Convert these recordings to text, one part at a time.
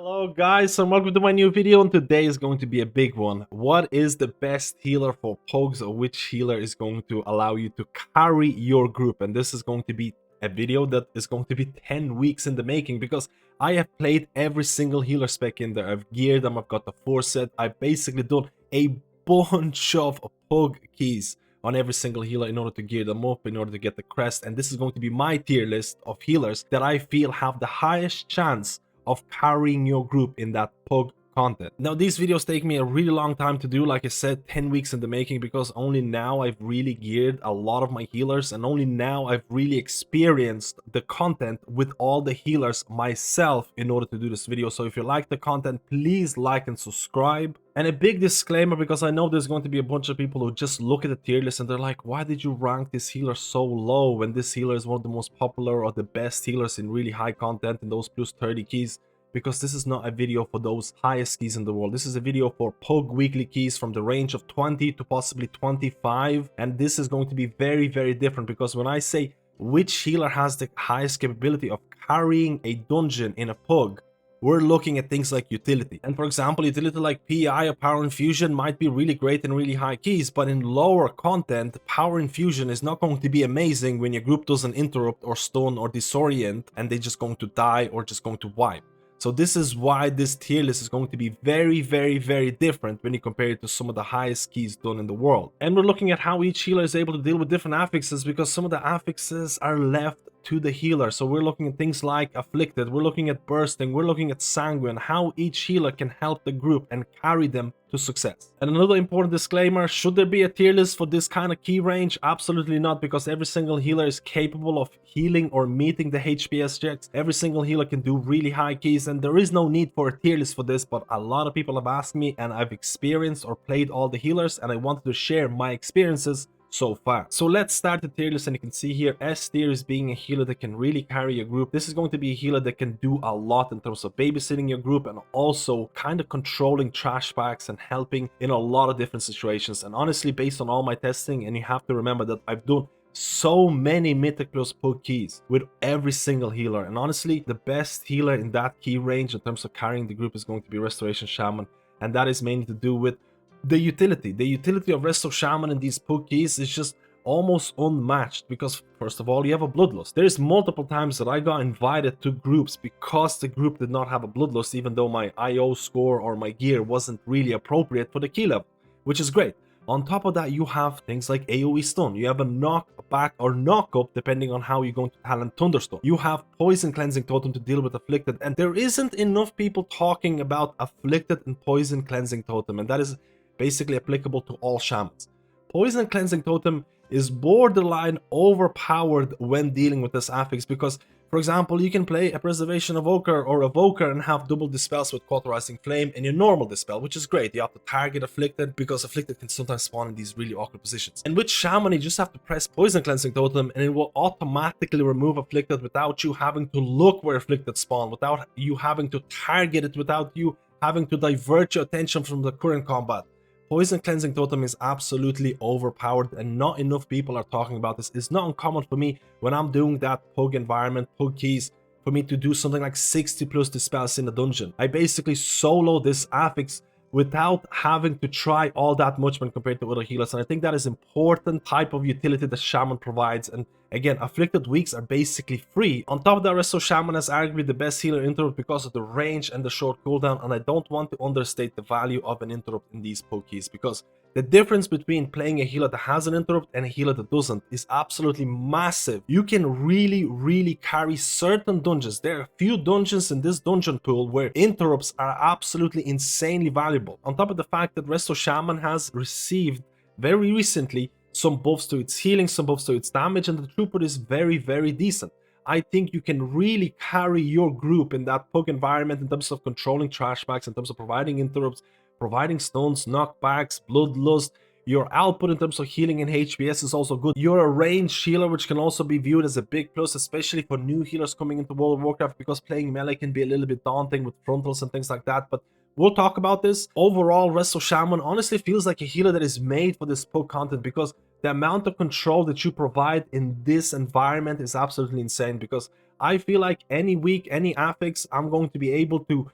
Hello guys and welcome to my new video, and today is going to be a big one. What is the best healer for Pugs, or which healer is going to allow you to carry your group? And this is going to be a video that is going to be 10 weeks in the making, because I have played every single healer spec in there. I've geared them, I've got the 4 set, I've basically done a bunch of Pug keys on every single healer in order to gear them up, in order to get the crest. And this is going to be my tier list of healers that I feel have the highest chance of carrying your group in that Pug content. Now, these videos take me a really long time to do, like I said, 10 weeks in the making, because only now I've really geared a lot of my healers, and only now I've really experienced the content with all the healers myself in order to do this video. So if you like the content, please like and subscribe. And a big disclaimer, because I know there's going to be a bunch of people who just look at the tier list and they're like, why did you rank this healer so low when this healer is one of the most popular or the best healers in really high content in those plus 30 keys? Because this is not a video for those highest keys in the world. This is a video for Pug weekly keys from the range of 20 to possibly 25. And this is going to be very, very different, because when I say which healer has the highest capability of carrying a dungeon in a Pug, we're looking at things like utility. And for example, utility like PI or Power Infusion might be really great in really high keys, but in lower content, Power Infusion is not going to be amazing when your group doesn't interrupt or stun or disorient and they're just going to die or just going to wipe. So this is why this tier list is going to be very, very, very different when you compare it to some of the highest keys done in the world. And we're looking at how each healer is able to deal with different affixes, because some of the affixes are left to the healer. So we're looking at things like Afflicted, we're looking at Bursting, we're looking at Sanguine, how each healer can help the group and carry them to success. And another important disclaimer, should there be a tier list for this kind of key range? Absolutely not, because every single healer is capable of healing or meeting the HPS checks. Every single healer can do really high keys, and there is no need for a tier list for this. But a lot of people have asked me, and I've experienced or played all the healers, and I wanted to share my experiences so far. So let's start the tier list, and you can see here S tier is being a healer that can really carry your group. This is going to be a healer that can do a lot in terms of babysitting your group and also kind of controlling trash packs and helping in a lot of different situations. And honestly, based on all my testing, and you have to remember that I've done so many mythic plus Pug keys with every single healer, and honestly the best healer in that key range in terms of carrying the group is going to be Resto Shaman, and that is mainly to do with the utility. The utility of Resto Shaman in these Pug keys is just almost unmatched, because first of all, you have a bloodlust. There's multiple times that I got invited to groups because the group did not have a bloodlust, even though my IO score or my gear wasn't really appropriate for the key level, which is great. On top of that, you have things like AoE stun. You have a knockback or knockup depending on how you're going to talent Thunderstone. You have Poison Cleansing Totem to deal with Afflicted, and there isn't enough people talking about Afflicted and Poison Cleansing Totem, and that is basically applicable to all shamans. Poison Cleansing Totem is borderline overpowered when dealing with this affix, because for example, you can play a Preservation Evoker or Evoker and have double dispels with Cauterizing Flame in your normal dispel, which is great. You have to target Afflicted, because Afflicted can sometimes spawn in these really awkward positions. And with Shaman, you just have to press Poison Cleansing Totem and it will automatically remove Afflicted without you having to look where Afflicted spawn, without you having to target it, without you having to divert your attention from the current combat. Poison Cleansing Totem is absolutely overpowered, and not enough people are talking about this. It's not uncommon for me when I'm doing that Pug environment, Pug keys, for me to do something like 60 plus dispels in a dungeon. I basically solo this affix without having to try all that much when compared to other healers, and I think that is important type of utility that Shaman provides. And again, Afflicted weeks are basically free. On top of that, Resto Shaman is arguably the best healer interrupt because of the range and the short cooldown, and I don't want to understate the value of an interrupt in these Pug keys, because the difference between playing a healer that has an interrupt and a healer that doesn't is absolutely massive. You can really carry certain dungeons. There are a few dungeons in this dungeon pool where interrupts are absolutely insanely valuable. On top of the fact that Resto Shaman has received very recently some buffs to its healing, some buffs to its damage, and the throughput is very decent. I think you can really carry your group in that Pug environment in terms of controlling trash packs, in terms of providing interrupts, providing stuns, knockbacks, bloodlust. Your output in terms of healing and HPS is also good. You're a ranged healer, which can also be viewed as a big plus, especially for new healers coming into World of Warcraft, because playing melee can be a little bit daunting with frontals and things like that. But we'll talk about this. Overall, Resto Shaman honestly feels like a healer that is made for this Pug content, because the amount of control that you provide in this environment is absolutely insane. Because I feel like any week, any affix, I'm going to be able to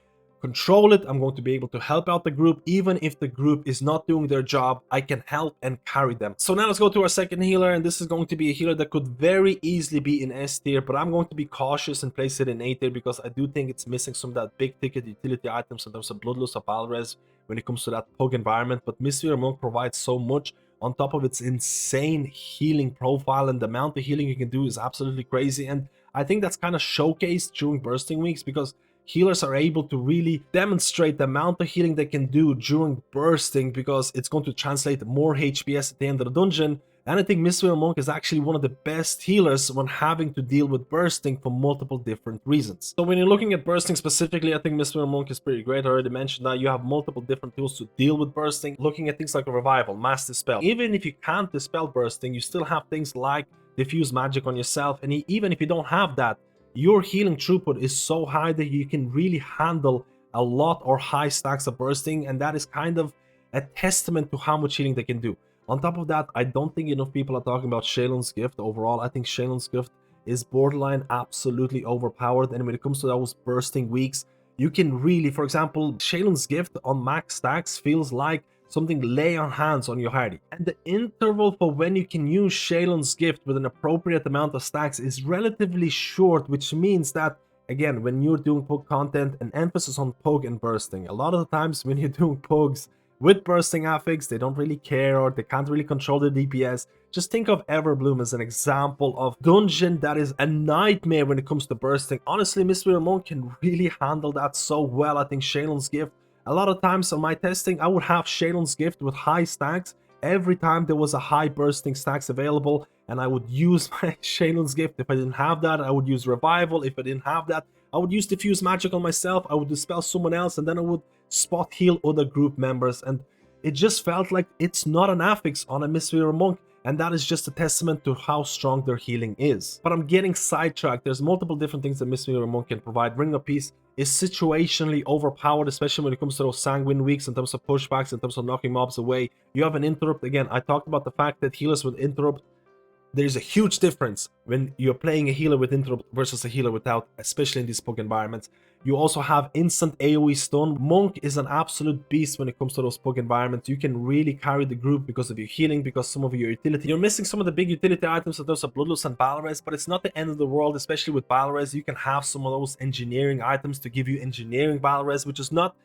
control it. I'm going to be able to help out the group. Even if the group is not doing their job, I can help and carry them. So now let's go to our second healer, and this is going to be a healer that could very easily be in S tier, but I'm going to be cautious and place it in A tier because I do think it's missing some of that big ticket utility items in terms of Bloodlust or Balres when it comes to that Pug environment. But Mistweaver Monk provides so much on top of its insane healing profile, and the amount of healing you can do is absolutely crazy. And I think that's kind of showcased during bursting weeks because healers are able to really demonstrate the amount of healing they can do during bursting because it's going to translate more HPS at the end of the dungeon. And I think Mistweaver Monk is actually one of the best healers when having to deal with bursting for multiple different reasons. So when you're looking at bursting specifically, I think Mistweaver Monk is pretty great. I already mentioned that you have multiple different tools to deal with bursting. Looking at things like a revival, mass dispel. Even if you can't dispel bursting, you still have things like diffuse magic on yourself. And even if you don't have that, your healing throughput is so high that you can really handle a lot or high stacks of bursting, and that is kind of a testament to how much healing they can do. On top of that, I don't think enough people are talking about Shelyn's Gift overall. I think Shelyn's Gift is borderline absolutely overpowered, and when it comes to those bursting weeks, you can really, for example, Shelyn's Gift on max stacks feels like something lay on hands on your hardy. And the interval for when you can use Shelyn's Gift with an appropriate amount of stacks is relatively short, which means that, again, when you're doing Pug content, an emphasis on Pug and bursting. A lot of the times when you're doing Pugs with bursting affix, they don't really care or they can't really control the DPS. Just think of Everbloom as an example of dungeon that is a nightmare when it comes to bursting. Honestly, Mistweaver Monk can really handle that so well. I think Shelyn's Gift, a lot of times on my testing, I would have Shelyn's Gift with high stacks every time there was a high bursting stacks available, and I would use my Shelyn's Gift. If I didn't have that, I would use Revival. If I didn't have that, I would use Diffuse Magic on myself. I would dispel someone else, and then I would spot heal other group members. And it just felt like it's not an affix on a Mistweaver Monk, and that is just a testament to how strong their healing is. But I'm getting sidetracked. There's multiple different things that Mistweaver Monk can provide. Ring of Peace is situationally overpowered, especially when it comes to those sanguine weeks in terms of pushbacks, in terms of knocking mobs away. You have an interrupt. Again, I talked about the fact that healers with interrupt, there's a huge difference when you're playing a healer with interrupt versus a healer without, especially in these Pug environments. You also have instant AoE stun. Monk is an absolute beast when it comes to those Pug environments. You can really carry the group because of your healing, because some of your utility. You're missing some of the big utility items in terms of Bloodlust and Balres, but it's not the end of the world, especially with Balres. You can have some of those engineering items to give you engineering Balres, which is not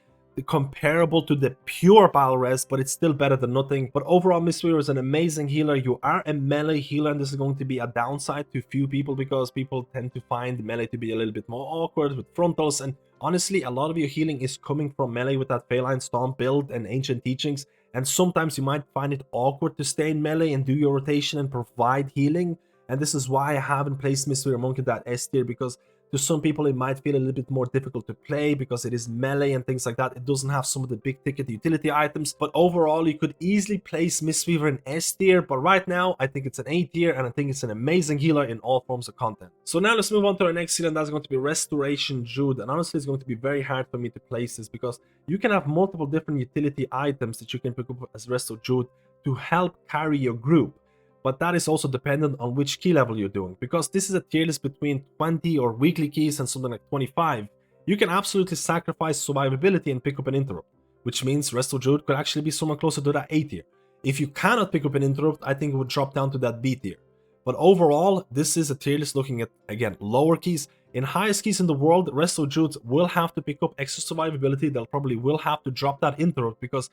comparable to the pure Balres, but it's still better than nothing. But overall, Mistweaver is an amazing healer. You are a melee healer, and this is going to be a downside to few people because people tend to find melee to be a little bit more awkward with frontals. And honestly, a lot of your healing is coming from melee with that Feline Stomp build and Ancient Teachings. And sometimes you might find it awkward to stay in melee and do your rotation and provide healing. And this is why I haven't placed Mistweaver Monk in that S tier, because to some people it might feel a little bit more difficult to play because it is melee and things like that. It doesn't have some of the big ticket utility items, but overall you could easily place Mistweaver in S tier, but right now I think it's an A tier, and I think it's an amazing healer in all forms of content. So now let's move on to our next healer, and that's going to be Restoration Druid. And honestly, it's going to be very hard for me to place this because you can have multiple different utility items that you can pick up as Resto Druid to help carry your group. But that is also dependent on which key level you're doing, because this is a tier list between 20 or weekly keys and something like 25. You can absolutely sacrifice survivability and pick up an interrupt, which means Resto Druid could actually be somewhat closer to that A tier. If you cannot pick up an interrupt, I think it would drop down to that B tier. But overall, this is a tier list looking at, again, lower keys. In highest keys in the world, Resto Druids will have to pick up extra survivability. They'll probably will have to drop that interrupt because,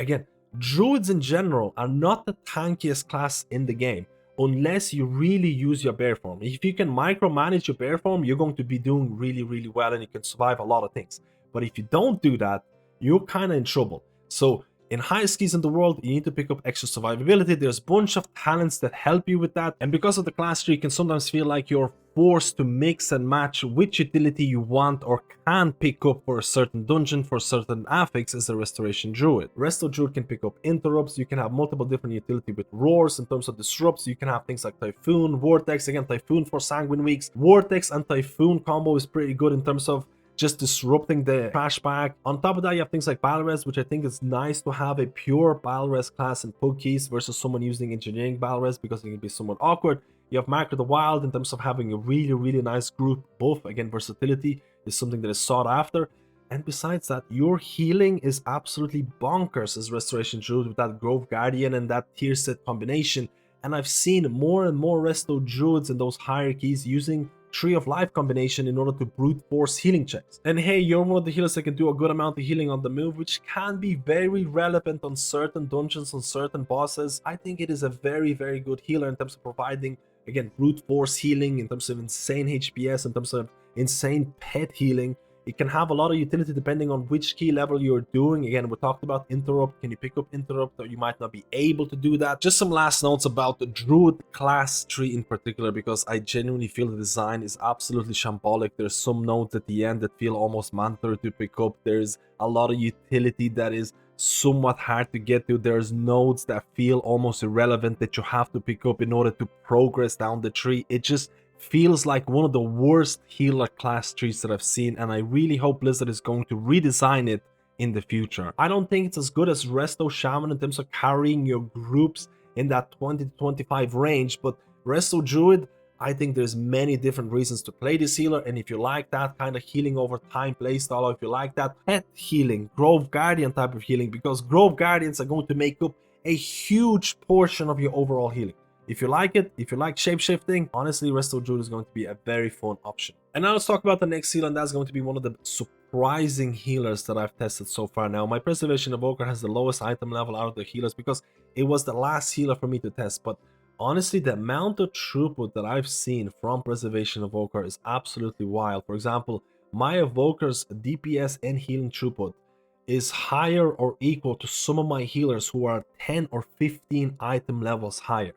again, Druids in general are not the tankiest class in the game unless you really use your bear form. If you can micromanage your bear form, you're going to be doing really, really well and you can survive a lot of things. But if you don't do that, you're kind of in trouble. So in highest keys in the world, you need to pick up extra survivability. There's a bunch of talents that help you with that. And because of the class tree, you can sometimes feel like you're forced to mix and match which utility you want or can pick up for a certain dungeon, for certain affix as a Restoration Druid. Resto Druid can pick up interrupts. You can have multiple different utility with roars in terms of disrupts. You can have things like Typhoon, Vortex. Again, Typhoon for Sanguine Weeks. Vortex and Typhoon combo is pretty good in terms of just disrupting the flashback. On top of that, you have things like Balres, which I think is nice to have a pure Balres class in Pug keys versus someone using engineering Balres because it can be somewhat awkward. You have Mark of the Wild in terms of having a really, really nice group. Both, again, versatility is something that is sought after. And besides that, your healing is absolutely bonkers as Restoration Druid with that Grove Guardian and that tier set combination. And I've seen more and more Resto Druids in those hierarchies using Tree of Life combination in order to brute force healing checks. And hey, you're one of the healers that can do a good amount of healing on the move, which can be very relevant on certain dungeons, on certain bosses. I think it is a very good healer in terms of providing, again, brute force healing, in terms of insane HPS, in terms of insane pet healing. It can have a lot of utility depending on which key level you're doing. Again, we talked about interrupt. Can you pick up interrupt, or you might not be able to do that? Just some last notes about the Druid class tree in particular, because I genuinely feel the design is absolutely shambolic. There's some nodes at the end that feel almost mandatory to pick up. There's a lot of utility that is somewhat hard to get to. There's nodes that feel almost irrelevant that you have to pick up in order to progress down the tree. It just feels like one of the worst healer class trees that I've seen, and I really hope Blizzard is going to redesign it in the future. I don't think it's as good as Resto Shaman in terms of carrying your groups in that 20 to 25 range, but Resto Druid, I think there's many different reasons to play this healer, and if you like that kind of healing over time playstyle, or if you like that pet healing, Grove Guardian type of healing, because Grove Guardians are going to make up a huge portion of your overall healing. If you like it, if you like shapeshifting, honestly, Resto Druid is going to be a very fun option. And now let's talk about the next healer, and that's going to be one of the surprising healers that I've tested so far. Now, my Preservation Evoker has the lowest item level out of the healers because it was the last healer for me to test, but honestly, the amount of throughput that I've seen from Preservation Evoker is absolutely wild. For example, my Evoker's DPS and healing throughput is higher or equal to some of my healers who are 10 or 15 item levels higher.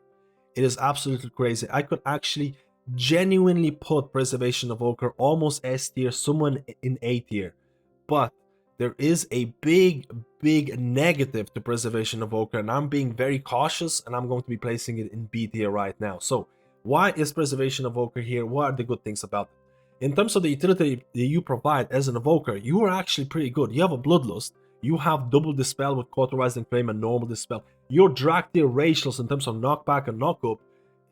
It is absolutely crazy. I could actually genuinely put Preservation Evoker almost S tier, someone in A tier. But there is a big negative to Preservation Evoker, and I'm being very cautious, and I'm going to be placing it in B tier right now. So why is Preservation Evoker here? What are the good things about it? In terms of the utility that you provide as an Evoker, you are actually pretty good. You have a Bloodlust. You have double Dispel with Cauterizing Flame and normal Dispel. Your drag tier ratios in terms of knockback and knockup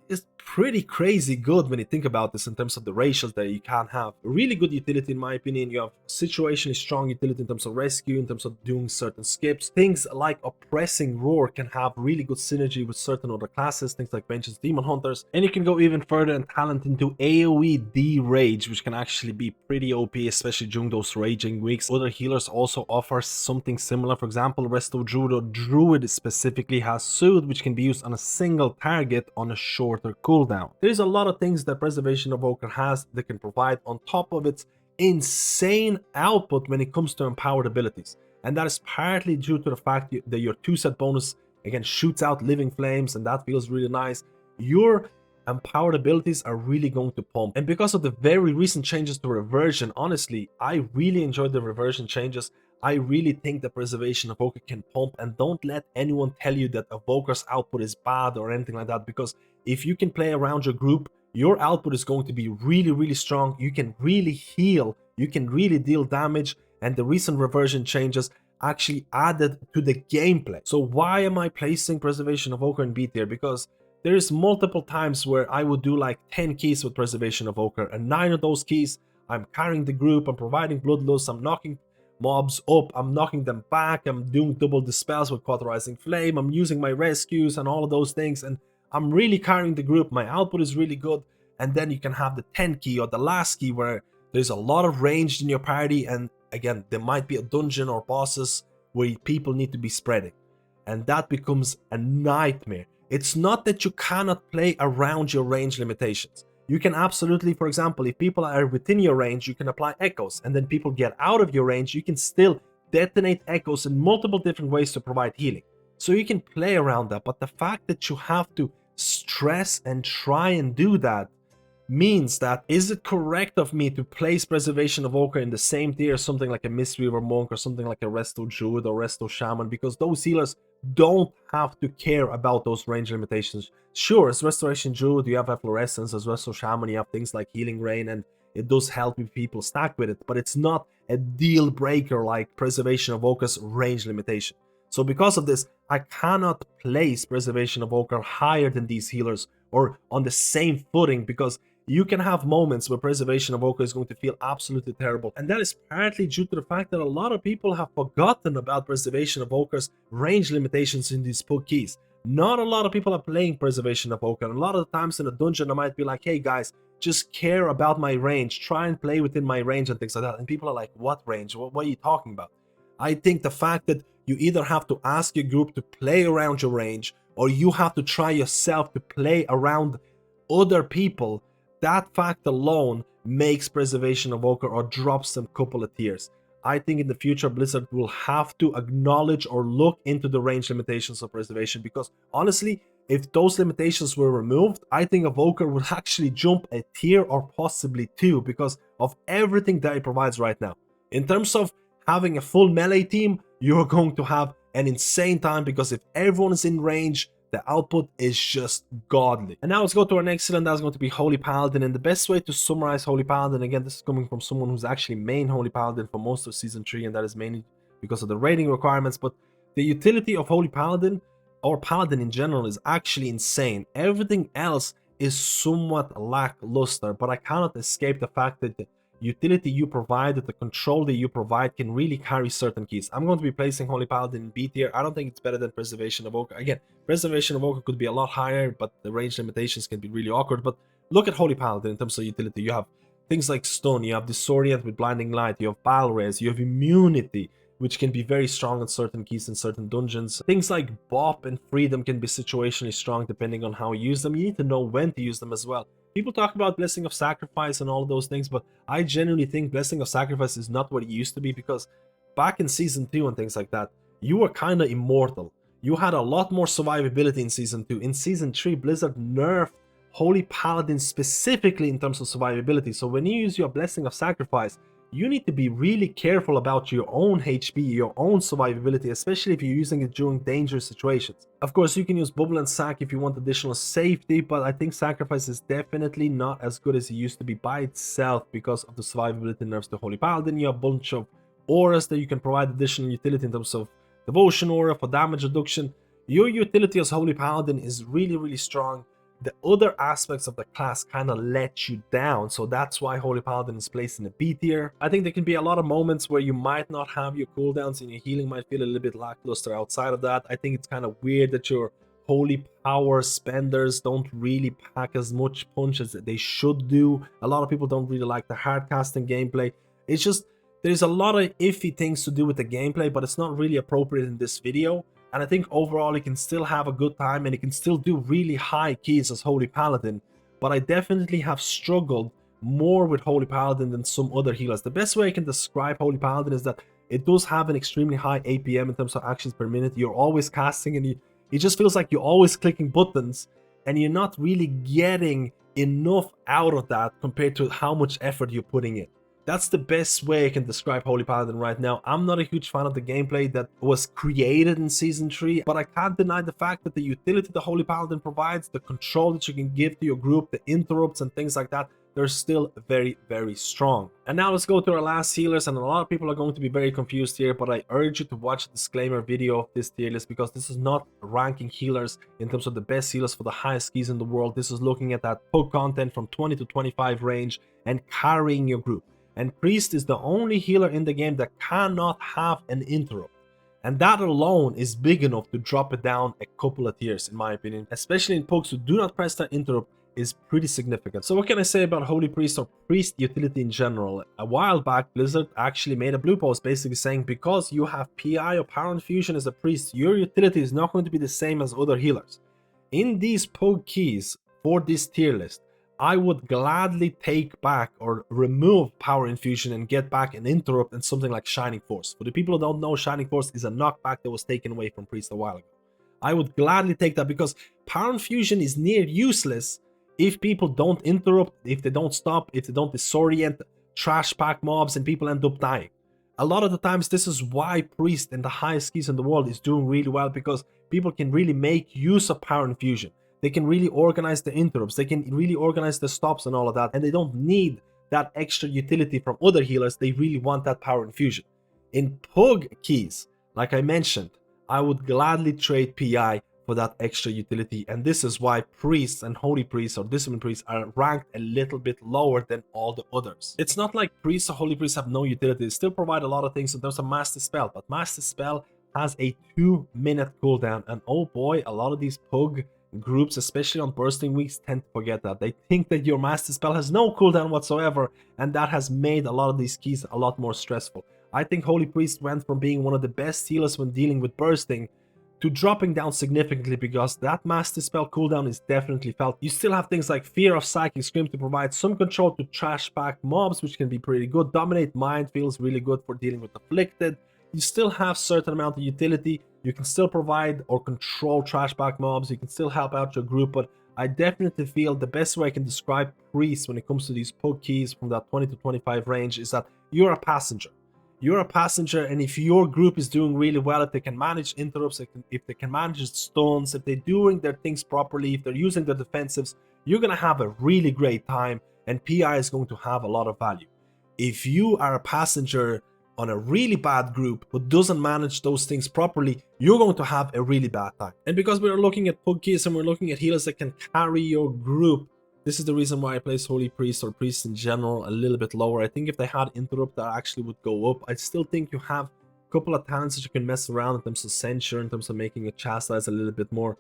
is pretty crazy good when you think about this in terms of the ratios that you can have. Really good utility in my opinion. You have situationally strong utility in terms of rescue, in terms of doing certain skips. Things like Oppressing Roar can have really good synergy with certain other classes, things like Vengeance Demon Hunters. And you can go even further and talent into AoE D-Rage, which can actually be pretty OP, especially during those raging weeks. Other healers also offer something similar. For example, Resto Druid or Druid specifically has Soothe, which can be used on a single target on a shorter cooldown. There's a lot of things that Preservation Evoker has that can provide on top of its insane output when it comes to empowered abilities. And that is partly due to the fact that your 2-set bonus, again, shoots out Living Flames, and that feels really nice. Your empowered abilities are really going to pump. And because of the very recent changes to Reversion, honestly, I really enjoyed the Reversion changes. I really think that Preservation Evoker can pump, and don't let anyone tell you that Evoker's output is bad or anything like that, because if you can play around your group, your output is going to be really strong. You can really heal, you can really deal damage, and the recent Reversion changes actually added to the gameplay. So why am I placing Preservation Evoker in B tier? Because there's multiple times where I would do like 10 keys with Preservation Evoker, and 9 of those keys I'm carrying the group, I'm providing Bloodlust, I'm knocking mobs up, I'm knocking them back, I'm doing double Dispels with Cauterizing Flame, I'm using my rescues and all of those things, and I'm really carrying the group. My output is really good. And then you can have the 10 key or the last key where there's a lot of range in your party, and again, there might be a dungeon or bosses where people need to be spreading, and that becomes a nightmare. It's not that you cannot play around your range limitations. You can absolutely, for example, if people are within your range, you can apply echoes, and then people get out of your range, you can still detonate echoes in multiple different ways to provide healing. So you can play around that, but the fact that you have to stress and try and do that means that, is it correct of me to place Preservation Evoker in the same tier as something like a Mistweaver Monk or something like a Resto Druid or Resto Shaman? Because those healers don't have to care about those range limitations. Sure, as Restoration Druid you have Efflorescence, as Resto Shaman you have things like Healing Rain, and it does help if people stack with it, but it's not a deal breaker like Preservation Evoker's range limitation. So because of this, I cannot place Preservation Evoker higher than these healers or on the same footing, because you can have moments where Preservation Evoker is going to feel absolutely terrible. And that is partly due to the fact that a lot of people have forgotten about Preservation Evoker's range limitations in these Pug keys. Not a lot of people are playing Preservation Evoker, and a lot of the times in a dungeon I might be like, hey guys, just care about my range, try and play within my range and things like that. And people are like, what range? What are you talking about? I think the fact that you either have to ask your group to play around your range, or you have to try yourself to play around other people, that fact alone makes Preservation Evoker or drops them a couple of tiers. I think in the future Blizzard will have to acknowledge or look into the range limitations of Preservation, because honestly, if those limitations were removed, I think Evoker would actually jump a tier or possibly two because of everything that it provides right now. In terms of having a full melee team, you're going to have an insane time, because if everyone is in range, the output is just godly. And now let's go to our next villain. That's going to be Holy Paladin. And the best way to summarize Holy Paladin, again, this is coming from someone who's actually main Holy Paladin for most of Season 3, and that is mainly because of the rating requirements. But the utility of Holy Paladin, or Paladin in general, is actually insane. Everything else is somewhat lackluster, but I cannot escape the fact that the utility you provide, the control that you provide, can really carry certain keys. I'm going to be placing Holy Paladin in B tier. I don't think it's better than Preservation Evoker. Again, Preservation Evoker could be a lot higher, but the range limitations can be really awkward. But look at Holy Paladin in terms of utility. You have things like Stun, you have Disorient with Blinding Light, you have Battle Raise, you have Immunity, which can be very strong on certain keys in certain dungeons. Things like Bop and Freedom can be situationally strong depending on how you use them. You need to know when to use them as well. People talk about Blessing of Sacrifice and all of those things, but I genuinely think Blessing of Sacrifice is not what it used to be, because back in Season 2 and things like that, you were kind of immortal. You had a lot more survivability in Season 2. In Season 3, Blizzard nerfed Holy Paladin specifically in terms of survivability. So when you use your Blessing of Sacrifice, you need to be really careful about your own HP, your own survivability, especially if you're using it during dangerous situations. Of course, you can use Bubble and Sack if you want additional safety, but I think Sacrifice is definitely not as good as it used to be by itself because of the survivability nerfs to Holy Paladin. You have a bunch of auras that you can provide additional utility in terms of Devotion Aura for damage reduction. Your utility as Holy Paladin is really, really strong. The other aspects of the class kind of let you down, so that's why Holy Paladin is placed in the B tier. I think there can be a lot of moments where you might not have your cooldowns and your healing might feel a little bit lackluster. Outside of that, I think it's kind of weird that your holy power spenders don't really pack as much punch as they should do. A lot of people don't really like the hard casting gameplay. It's just, there's a lot of iffy things to do with the gameplay, but it's not really appropriate in this video. And I think overall you can still have a good time and you can still do really high keys as Holy Paladin. But I definitely have struggled more with Holy Paladin than some other healers. The best way I can describe Holy Paladin is that it does have an extremely high APM in terms of actions per minute. You're always casting and it just feels like you're always clicking buttons and you're not really getting enough out of that compared to how much effort you're putting in. That's the best way I can describe Holy Paladin right now. I'm not a huge fan of the gameplay that was created in Season 3, but I can't deny the fact that the utility the Holy Paladin provides, the control that you can give to your group, the interrupts and things like that, they're still very, very strong. And now let's go to our last healers, and a lot of people are going to be very confused here, but I urge you to watch the disclaimer video of this tier list, because this is not ranking healers in terms of the best healers for the highest keys in the world. This is looking at that Pug content from 20 to 25 range and carrying your group. And Priest is the only healer in the game that cannot have an interrupt. And that alone is big enough to drop it down a couple of tiers, in my opinion. Especially in Pugs who do not press that interrupt is pretty significant. So what can I say about Holy Priest or Priest utility in general? A while back, Blizzard actually made a blue post basically saying, because you have PI or Power Infusion as a Priest, your utility is not going to be the same as other healers. In these Pug keys for this tier list, I would gladly take back or remove Power Infusion and get back an interrupt and something like Shining Force. For the people who don't know, Shining Force is a knockback that was taken away from Priest a while ago. I would gladly take that because Power Infusion is near useless if people don't interrupt, if they don't stop, if they don't disorient, trash pack mobs, and people end up dying. A lot of the times this is why Priest and the highest keys in the world is doing really well, because people can really make use of Power Infusion. They can really organize the interrupts, they can really organize the stops and all of that, and they don't need that extra utility from other healers. They really want that Power Infusion. In Pug keys, like I mentioned, I would gladly trade PI for that extra utility. And this is why priests and holy priests or discipline priests are ranked a little bit lower than all the others. It's not like priests or holy priests have no utility. They still provide a lot of things in terms of master spell, but master spell has a 2-minute cooldown, and oh boy, a lot of these pug groups, especially on bursting weeks, tend to forget that. They think that your master spell has no cooldown whatsoever, and that has made a lot of these keys a lot more stressful. I think Holy Priest went from being one of the best healers when dealing with bursting to dropping down significantly, because that master spell cooldown is definitely felt. You still have things like Fear of Psychic Scream to provide some control to trash back mobs, which can be pretty good. Dominate Mind feels really good for dealing with Afflicted. You still have certain amount of utility. You can still provide or control trash back mobs. You can still help out your group, but I definitely feel the best way I can describe Priest when it comes to these pug keys from that 20 to 25 range is that you're a passenger. You're a passenger, and if your group is doing really well, if they can manage interrupts, if they can manage stuns, if they're doing their things properly, if they're using their defensives, you're going to have a really great time, and PI is going to have a lot of value. If you are a passenger on a really bad group who doesn't manage those things properly, you're going to have a really bad time. And because we're looking at pug keys and we're looking at healers that can carry your group, this is the reason why I place Holy Priest or Priest in general a little bit lower. I think if they had Interrupt, that actually would go up. I still think you have a couple of talents that you can mess around in terms of Censure, in terms of making a Chastise a little bit more.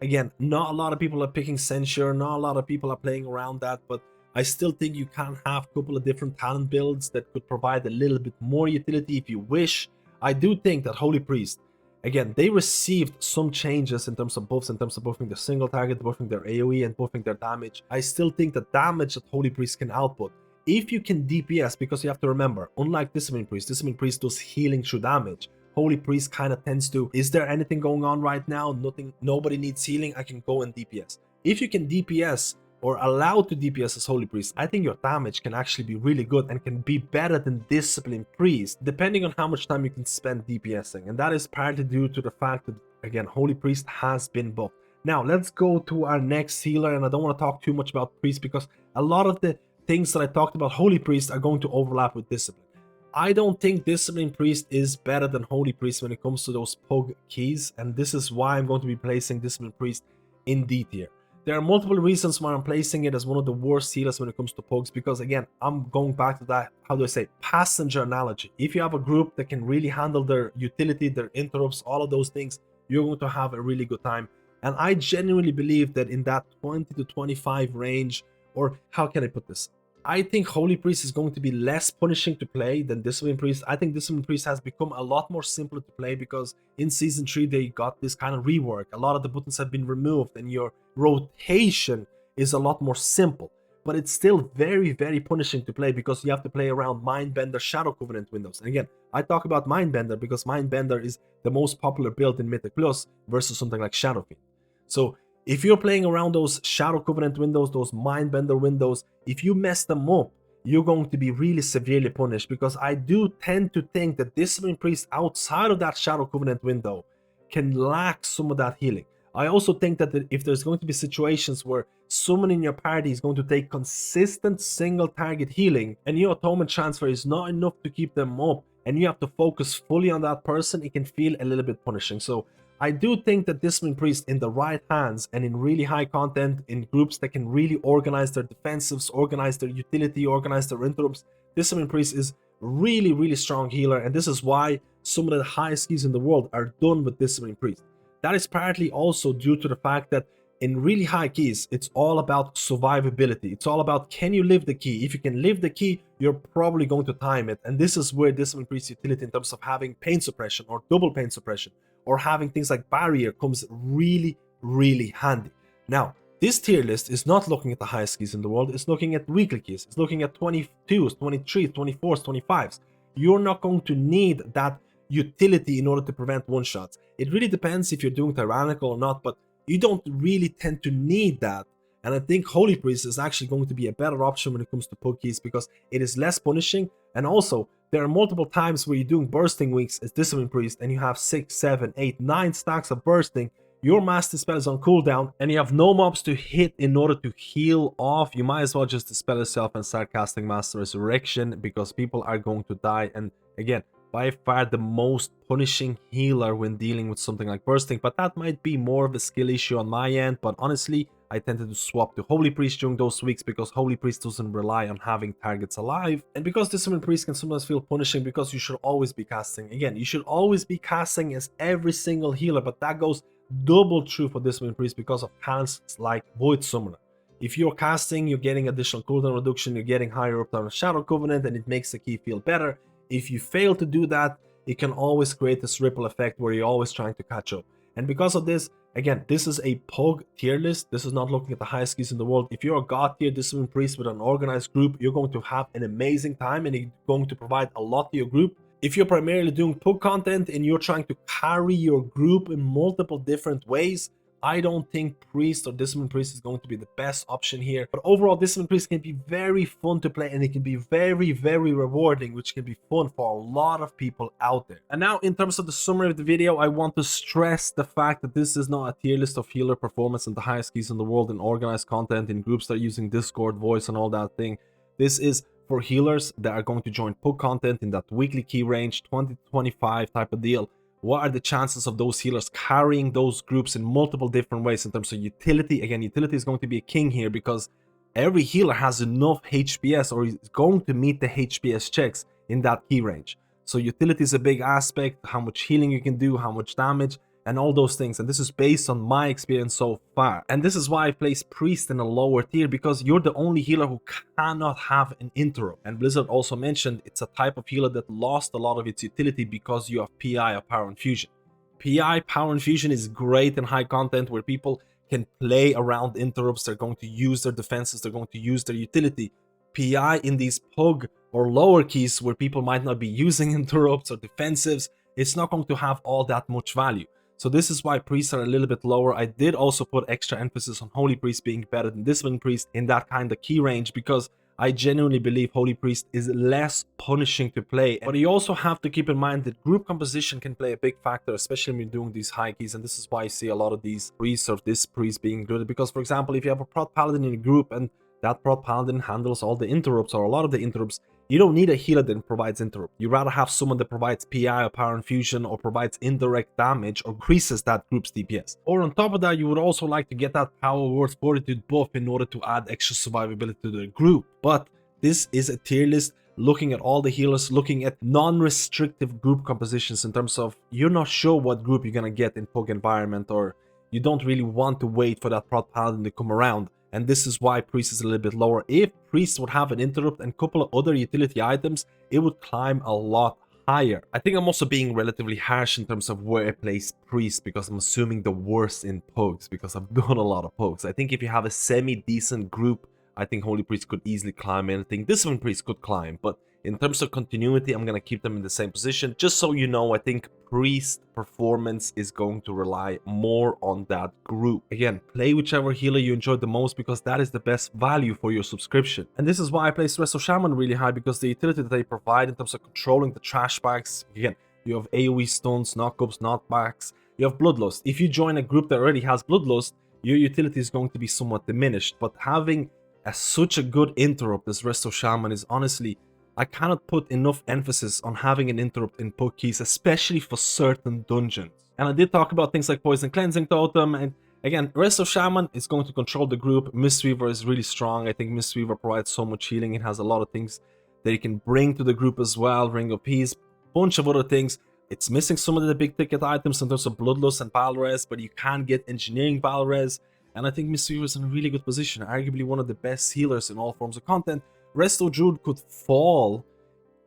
Again, not a lot of people are picking Censure, not a lot of people are playing around that, but I still think you can have a couple of different talent builds that could provide a little bit more utility if you wish. I do think that Holy Priest, again, they received some changes in terms of buffs, in terms of buffing their single target, buffing their AoE, and buffing their damage. I still think the damage that Holy Priest can output, if you can DPS, because you have to remember, unlike Discipline Priest does healing through damage. Holy Priest kind of tends to, is there anything going on right now? Nothing, nobody needs healing, I can go and DPS. If you can DPS, or allowed to DPS as Holy Priest, I think your damage can actually be really good and can be better than Discipline Priest, depending on how much time you can spend DPSing. And that is partly due to the fact that, again, Holy Priest has been buffed. Now, let's go to our next healer, and I don't want to talk too much about Priest because a lot of the things that I talked about Holy Priest are going to overlap with Discipline. I don't think Discipline Priest is better than Holy Priest when it comes to those pug keys, and this is why I'm going to be placing Discipline Priest in D tier. There are multiple reasons why I'm placing it as one of the worst healers when it comes to pugs, because again, I'm going back to that, how do I say, passenger analogy. If you have a group that can really handle their utility, their interrupts, all of those things, you're going to have a really good time. And I genuinely believe that in that 20 to 25 range, or how can I put this? I think Holy Priest is going to be less punishing to play than Discipline Priest. I think Discipline Priest has become a lot more simpler to play because in Season 3 they got this kind of rework. A lot of the buttons have been removed and your rotation is a lot more simple. But it's still very, very punishing to play because you have to play around Mindbender Shadow Covenant windows. And again, I talk about Mindbender because Mindbender is the most popular build in Mythic Plus versus something like Shadow Fiend. So if you're playing around those Shadow Covenant windows, those Mindbender windows, if you mess them up, you're going to be really severely punished, because I do tend to think that Discipline Priest outside of that Shadow Covenant window can lack some of that healing. I also think that if there's going to be situations where someone in your party is going to take consistent single target healing and your atonement transfer is not enough to keep them up and you have to focus fully on that person, it can feel a little bit punishing. So I do think that Discipline Priest in the right hands and in really high content, in groups that can really organize their defensives, organize their utility, organize their interrupts, Discipline Priest is really, really strong healer, and this is why some of the highest keys in the world are done with Discipline Priest. That is partly also due to the fact that in really high keys, it's all about survivability. It's all about, can you live the key? If you can live the key, you're probably going to time it. And this is where Discipline Priest utility in terms of having pain suppression or double pain suppression or having things like barrier comes really, really handy. Now, this tier list is not looking at the highest keys in the world. It's looking at weekly keys. It's looking at 22s, 23s, 24s, 25s. You're not going to need that utility in order to prevent one-shots. It really depends if you're doing Tyrannical or not, but you don't really tend to need that. And I think Holy Priest is actually going to be a better option when it comes to pug keys because it is less punishing, and also there are multiple times where you're doing bursting weeks as Discipline Priest and you have 6, 7, 8, 9 stacks of bursting. Your master spell is on cooldown and you have no mobs to hit in order to heal off. You might as well just dispel yourself and start casting Master Resurrection because people are going to die. And again, by far the most punishing healer when dealing with something like bursting, but that might be more of a skill issue on my end. But honestly, I tended to swap to Holy Priest during those weeks because Holy Priest doesn't rely on having targets alive, and because Discipline Priest can sometimes feel punishing because you should always be casting. Again, you should always be casting as every single healer, but that goes double true for Discipline Priest because of talents like Void Summoner. If you're casting, you're getting additional cooldown reduction, you're getting higher uptime of Shadow Covenant, and it makes the key feel better. If you fail to do that, it can always create this ripple effect where you're always trying to catch up. And because of this, again, this is a Pug tier list. This is not looking at the highest keys in the world. If you're a God tier Discipline Priest with an organized group, you're going to have an amazing time and it's going to provide a lot to your group. If you're primarily doing Pug content and you're trying to carry your group in multiple different ways, I don't think Priest or Discipline Priest is going to be the best option here. But overall, Discipline Priest can be very fun to play and it can be very, very rewarding, which can be fun for a lot of people out there. And now, in terms of the summary of the video, I want to stress the fact that this is not a tier list of healer performance and the highest keys in the world in organized content in groups that are using Discord, voice, and all that thing. This is for healers that are going to join Pug content in that weekly key range, 20 to 25 type of deal. What are the chances of those healers carrying those groups in multiple different ways in terms of utility? Again, utility is going to be a king here because every healer has enough HPS or is going to meet the HPS checks in that key range. So utility is a big aspect, how much healing you can do, how much damage, and all those things. And this is based on my experience so far. And this is why I place Priest in a lower tier, because you're the only healer who cannot have an interrupt. And Blizzard also mentioned it's a type of healer that lost a lot of its utility because you have PI or Power Infusion. PI Power Infusion is great in high content where people can play around interrupts. They're going to use their defenses, they're going to use their utility. PI in these Pug or lower keys where people might not be using interrupts or defensives, it's not going to have all that much value. So this is why priests are a little bit lower. I did also put extra emphasis on Holy Priest being better than Discipline Priest in that kind of key range because I genuinely believe Holy Priest is less punishing to play. But you also have to keep in mind that group composition can play a big factor, especially when you're doing these high keys. And this is why I see a lot of these priests or this priest being included. Because, for example, if you have a Prot Paladin in a group and that Prot Paladin handles all the interrupts or a lot of the interrupts, you don't need a healer that provides interrupt. You'd rather have someone that provides PI or Power Infusion or provides indirect damage or increases that group's DPS. Or on top of that, you would also like to get that Power Word Fortitude buff in order to add extra survivability to the group. But this is a tier list looking at all the healers, looking at non-restrictive group compositions in terms of you're not sure what group you're gonna get in Pug environment, or you don't really want to wait for that Prot Paladin to come around. And this is why Priest is a little bit lower. If Priest would have an interrupt and a couple of other utility items, it would climb a lot higher. I think I'm also being relatively harsh in terms of where I place Priest because I'm assuming the worst in Pugs because I've done a lot of Pugs. I think if you have a semi-decent group, I think Holy Priest could easily climb anything. Discipline Priest could climb, but in terms of continuity, I'm going to keep them in the same position. Just so you know, I think Priest performance is going to rely more on that group. Again, play whichever healer you enjoy the most because that is the best value for your subscription. And this is why I place Resto Shaman really high, because the utility that they provide in terms of controlling the trash bags. Again, you have AoE stuns, knockups, knockbacks, you have Bloodlust. If you join a group that already has Bloodlust, your utility is going to be somewhat diminished. But having such a good interrupt as Resto Shaman is honestly, I cannot put enough emphasis on having an interrupt in Pug keys, especially for certain dungeons. And I did talk about things like Poison Cleansing Totem, and again, Resto Shaman is going to control the group. Mistweaver is really strong. I think Mistweaver provides so much healing. It has a lot of things that you can bring to the group as well. Ring of Peace, bunch of other things. It's missing some of the big ticket items in terms of Bloodlust and Valres, but you can get Engineering Valres. And I think Mistweaver is in a really good position, arguably one of the best healers in all forms of content. Resto Druid could fall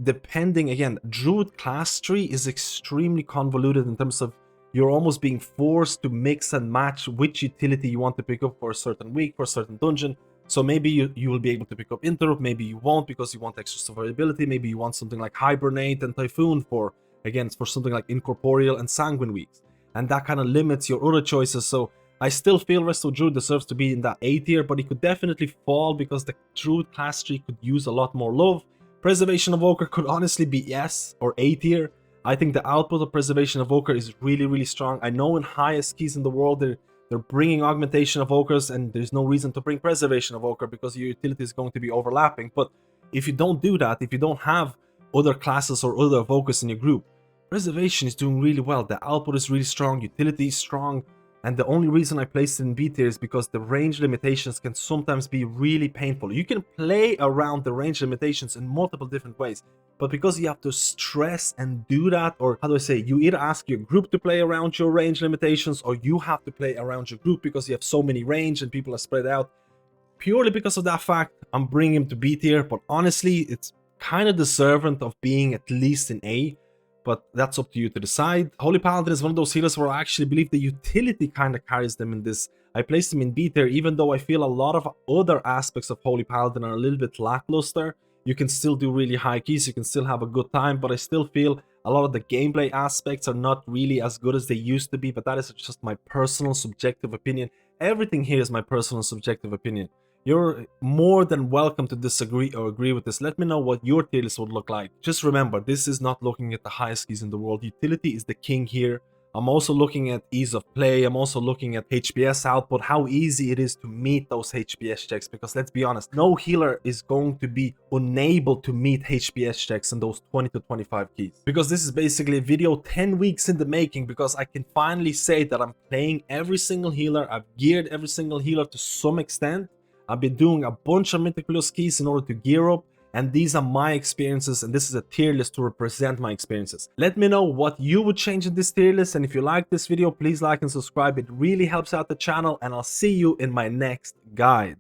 depending, again, Druid class tree is extremely convoluted in terms of you're almost being forced to mix and match which utility you want to pick up for a certain week, for a certain dungeon. So maybe you will be able to pick up Interrupt, maybe you won't because you want extra survivability, maybe you want something like Hibernate and Typhoon for, again, for something like Incorporeal and Sanguine weeks. And that kind of limits your other choices. So I still feel Resto Druid deserves to be in that A tier, but he could definitely fall because the Druid class tree could use a lot more love. Preservation of Evoker could honestly be S or A tier. I think the output of Preservation of Evoker is really, really strong. I know in highest keys in the world they're bringing Augmentation of Evokers, and there's no reason to bring Preservation of Evoker because your utility is going to be overlapping. But if you don't do that, if you don't have other classes or other evokers in your group. Preservation is doing really well, the output is really strong, utility is strong, and the only reason I placed it in B tier is because the range limitations can sometimes be really painful. You can play around the range limitations in multiple different ways, but because you have to stress and do that, or how do I say, you either ask your group to play around your range limitations, or you have to play around your group because you have so many range and people are spread out. Purely because of that fact, I'm bringing him to B tier, but honestly, it's kind of deserving of being at least in A, but that's up to you to decide. Holy Paladin is one of those healers where I actually believe the utility kind of carries them in this. I placed him in B tier, even though I feel a lot of other aspects of Holy Paladin are a little bit lackluster. You can still do really high keys, you can still have a good time, but I still feel a lot of the gameplay aspects are not really as good as they used to be, but that is just my personal subjective opinion. Everything here is my personal subjective opinion. You're more than welcome to disagree or agree with this. Let me know what your tier list would look like. Just remember, this is not looking at the highest keys in the world. Utility is the king here. I'm also looking at ease of play. I'm also looking at HPS output, how easy it is to meet those HPS checks. Because let's be honest, no healer is going to be unable to meet HPS checks in those 20 to 25 keys. Because this is basically a video 10 weeks in the making, because I can finally say that I'm playing every single healer. I've geared every single healer to some extent. I've been doing a bunch of Mythic Plus keys in order to gear up, and these are my experiences, and this is a tier list to represent my experiences. Let me know what you would change in this tier list, and if you like this video, please like and subscribe. It really helps out the channel, and I'll see you in my next guide.